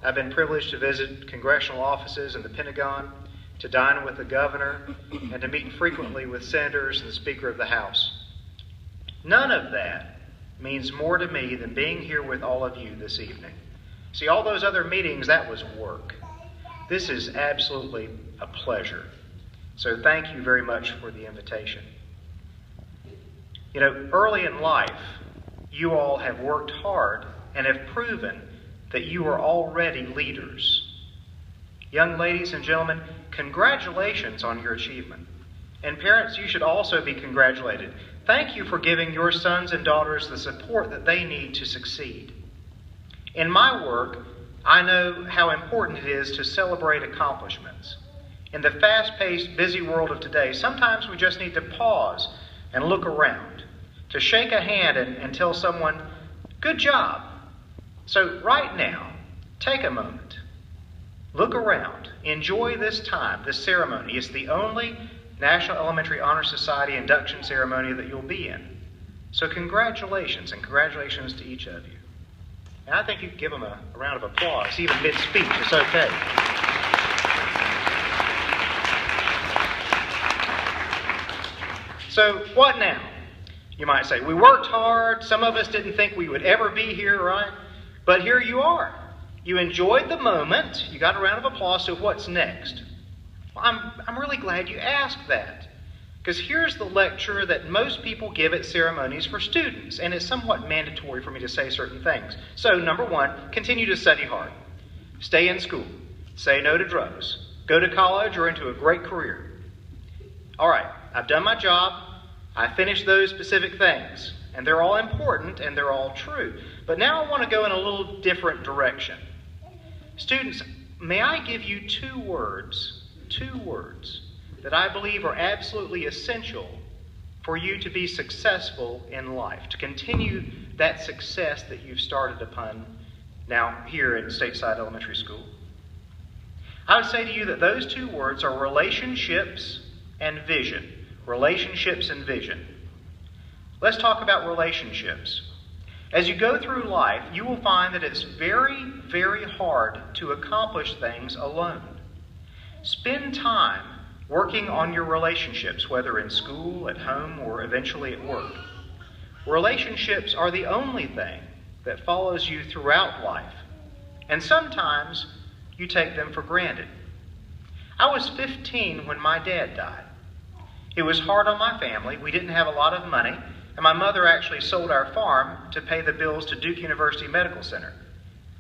I've been privileged to visit congressional offices and the Pentagon, to dine with the governor, and to meet frequently with senators and the Speaker of the House. None of that means more to me than being here with all of you this evening. See, all those other meetings, that was work. This is absolutely a pleasure. So thank you very much for the invitation. You know, early in life, you all have worked hard and have proven that you are already leaders. Young ladies and gentlemen, congratulations on your achievement. And parents, you should also be congratulated. Thank you for giving your sons and daughters the support that they need to succeed. In my work, I know how important it is to celebrate accomplishments. In the fast-paced, busy world of today, sometimes we just need to pause and look around, to shake a hand and tell someone, good job. So right now, take a moment, look around, enjoy this time, this ceremony. It's the only National Elementary Honor Society induction ceremony that you'll be in. So congratulations, and congratulations to each of you. And I think you can give them a round of applause, even mid-speech. It's okay. So what now? You might say, we worked hard. Some of us didn't think we would ever be here, right? But here you are. You enjoyed the moment. You got a round of applause. So what's next? Well, I'm really glad you asked that. Because here's the lecture that most people give at ceremonies for students. And it's somewhat mandatory for me to say certain things. So number one, continue to study hard. Stay in school. Say no to drugs. Go to college or into a great career. All right, I've done my job. I finished those specific things. And they're all important and they're all true. But now I want to go in a little different direction. Students, may I give you two words that I believe are absolutely essential for you to be successful in life, to continue that success that you've started upon now here at Stateside Elementary School. I would say to you that those two words are relationships and vision. Relationships and vision. Let's talk about relationships. As you go through life, you will find that it's very, very hard to accomplish things alone. Spend time working on your relationships, whether in school, at home, or eventually at work. Relationships are the only thing that follows you throughout life, and sometimes you take them for granted. I was 15 when my dad died. It was hard on my family. We didn't have a lot of money, and my mother actually sold our farm to pay the bills to Duke University Medical Center.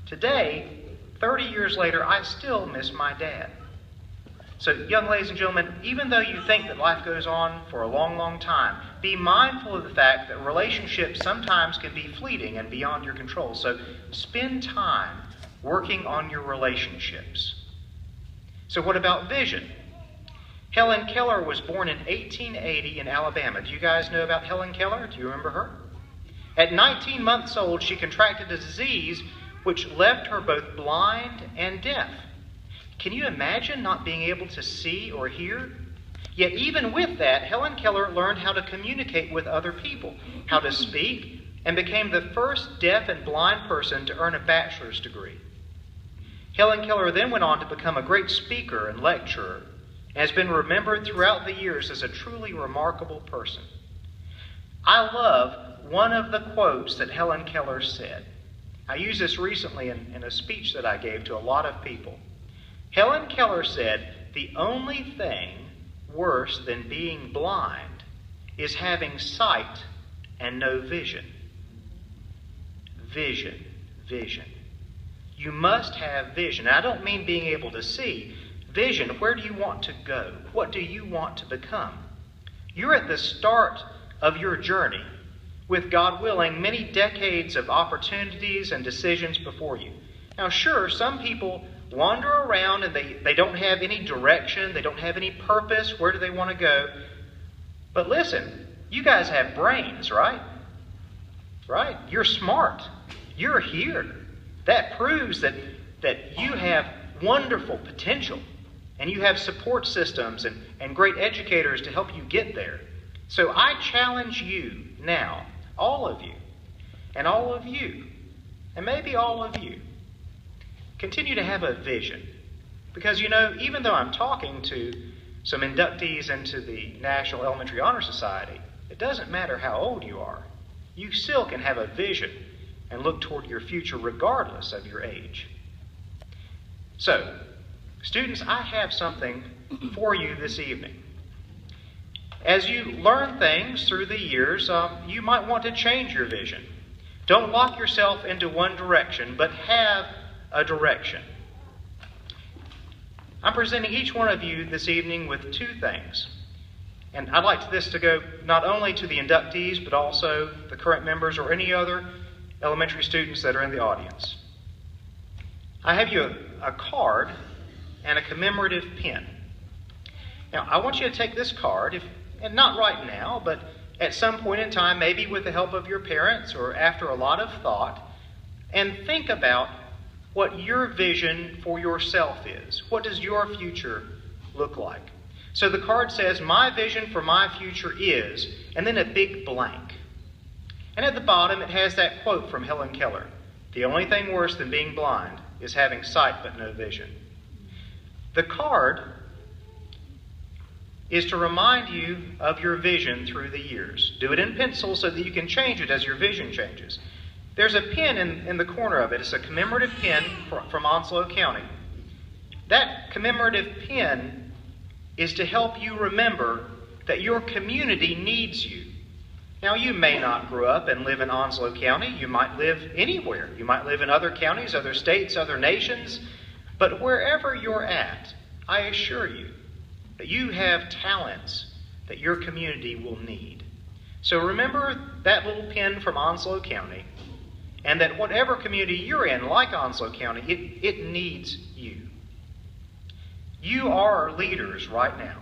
Today, 30 years later, I still miss my dad. So, young ladies and gentlemen, even though you think that life goes on for a long, long time, be mindful of the fact that relationships sometimes can be fleeting and beyond your control. So, spend time working on your relationships. So, what about vision? Helen Keller was born in 1880 in Alabama. Do you guys know about Helen Keller? Do you remember her? At 19 months old, she contracted a disease which left her both blind and deaf. Can you imagine not being able to see or hear? Yet even with that, Helen Keller learned how to communicate with other people, how to speak, and became the first deaf and blind person to earn a bachelor's degree. Helen Keller then went on to become a great speaker and lecturer, and has been remembered throughout the years as a truly remarkable person. I love one of the quotes that Helen Keller said. I used this recently in a speech that I gave to a lot of people. Helen Keller said, "The only thing worse than being blind is having sight and no vision." Vision, vision. You must have vision. I don't mean being able to see. Vision, where do you want to go? What do you want to become? You're at the start of your journey, with, God willing, many decades of opportunities and decisions before you. Now, sure, some people wander around and they don't have any direction, they don't have any purpose. Where do they want to go? But listen, you guys have brains, right? Right? You're smart. You're here. That proves that you have wonderful potential. And you have support systems and great educators to help you get there. So I challenge you now, all of you, and all of you, and maybe all of you, continue to have a vision. Because, even though I'm talking to some inductees into the National Elementary Honor Society, it doesn't matter how old you are. You still can have a vision and look toward your future regardless of your age. So, students, I have something for you this evening. As you learn things through the years, you might want to change your vision. Don't lock yourself into one direction, but have a direction. I'm presenting each one of you this evening with two things. And I'd like this to go not only to the inductees, but also the current members or any other elementary students that are in the audience. I have you a card and a commemorative pin. Now, I want you to take this card, and not right now, but at some point in time, maybe with the help of your parents or after a lot of thought, and think about what your vision for yourself is. What does your future look like? So the card says, my vision for my future is, and then a big blank. And at the bottom it has that quote from Helen Keller, the only thing worse than being blind is having sight but no vision. The card is to remind you of your vision through the years. Do it in pencil so that you can change it as your vision changes. There's a pin in the corner of it. It's a commemorative pin from Onslow County. That commemorative pin is to help you remember that your community needs you. Now, you may not grow up and live in Onslow County. You might live anywhere. You might live in other counties, other states, other nations. But wherever you're at, I assure you that you have talents that your community will need. So remember that little pin from Onslow County, and that whatever community you're in, like Onslow County, it needs you. You are leaders right now.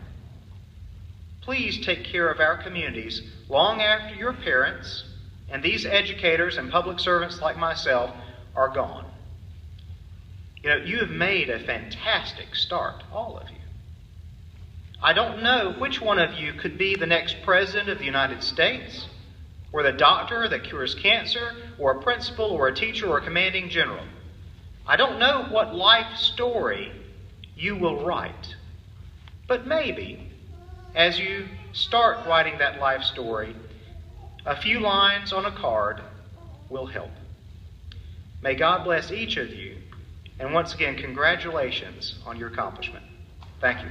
Please take care of our communities long after your parents and these educators and public servants like myself are gone. You have made a fantastic start, all of you. I don't know which one of you could be the next president of the United States, or the doctor that cures cancer, or a principal, or a teacher, or a commanding general. I don't know what life story you will write. But maybe, as you start writing that life story, a few lines on a card will help. May God bless each of you, and once again, congratulations on your accomplishment. Thank you.